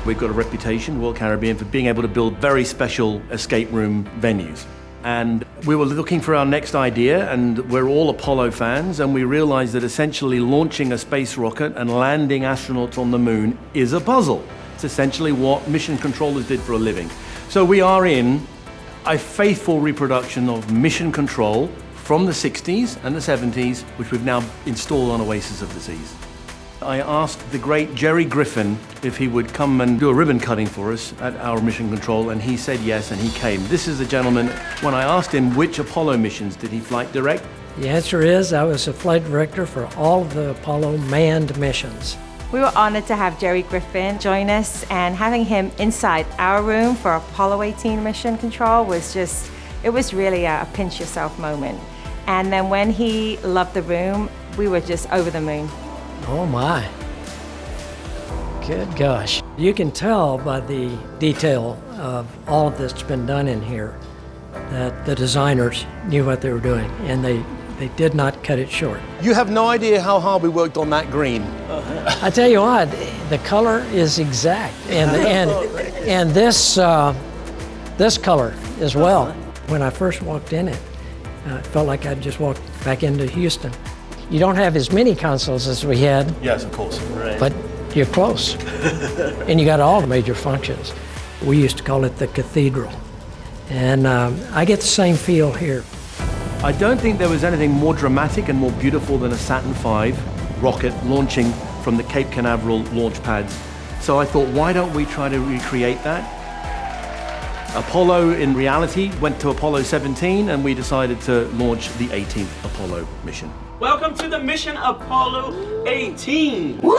We've got a reputation, Royal Caribbean, for being able to build very special escape room venues. And we were looking for our next idea, and we're all Apollo fans, and we realized that essentially launching a space rocket and landing astronauts on the moon is a puzzle. It's essentially what mission controllers did for a living. So we are in a faithful reproduction of mission control from the 60s and the 70s, which we've now installed on Oasis of the Seas. I asked the great Gerry Griffin if he would come and do a ribbon cutting for us at our mission control, and he said yes, and he came. This is the gentleman. When I asked him which Apollo missions did he flight direct, the answer is I was a flight director for all of the Apollo manned missions. We were honored to have Gerry Griffin join us, and having him inside our room for Apollo18 mission control was just, it was really a pinch yourself moment. And then when he loved the room, we were just over the moon. Oh my. Good gosh. You can tell by the detail of all of this that's been done in here that the designers knew what they were doing, and they did not cut it short. you have no idea how hard we worked on that green. I tell you what, the color is exact, and this color as well. When I first walked in it, it felt like I'd just walked back into Houston. You don't have as many consoles as we had. Yes, of course. Right. But you're close. And you got all the major functions. We used to call it the cathedral. And I get the same feel here. I don't think there was anything more dramatic and more beautiful than a Saturn V rocket launching from the Cape Canaveral launch pads. So I thought, why don't we try to recreate that? Apollo, in reality, went to Apollo 17, and we decided to launch the 18th Apollo mission. Welcome to the mission Apollo 18. The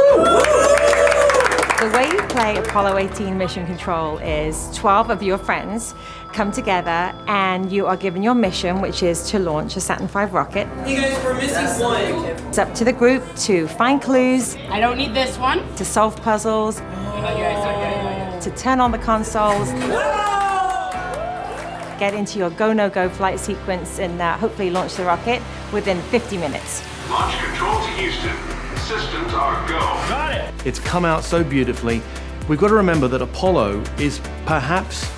way you play Apollo 18 mission control is 12 of your friends come together and you are given your mission, which is to launch a Saturn V rocket. You guys were missing one. It's up to the group to find clues, I don't need this one. to solve puzzles, to turn on the consoles, get into your go-no-go flight sequence, and hopefully launch the rocket within 50 minutes. Launch control to Houston. Systems are go. Got it. It's come out so beautifully. We've got to remember that Apollo is perhaps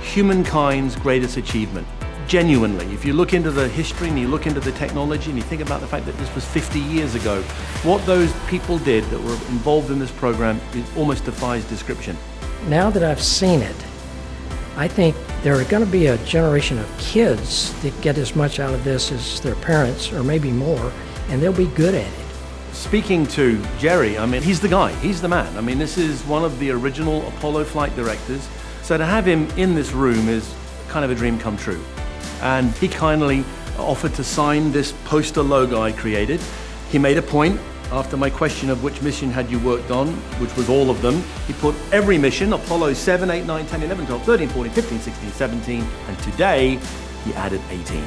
humankind's greatest achievement. Genuinely, if you look into the history and you look into the technology and you think about the fact that this was 50 years ago, what those people did that were involved in this program, it almost defies description. Now that I've seen it, I think there are going to be a generation of kids that get as much out of this as their parents, or maybe more, and they'll be good at it. Speaking to Gerry, I mean, he's the guy, he's the man. I mean, this is one of the original Apollo flight directors. So to have him in this room is kind of a dream come true. And he kindly offered to sign this poster logo I created. He made a point, after my question of which mission had you worked on, which was all of them, he put every mission, Apollo 7, 8, 9, 10, 11, 12, 13, 14, 15, 16, 17, and today he added 18.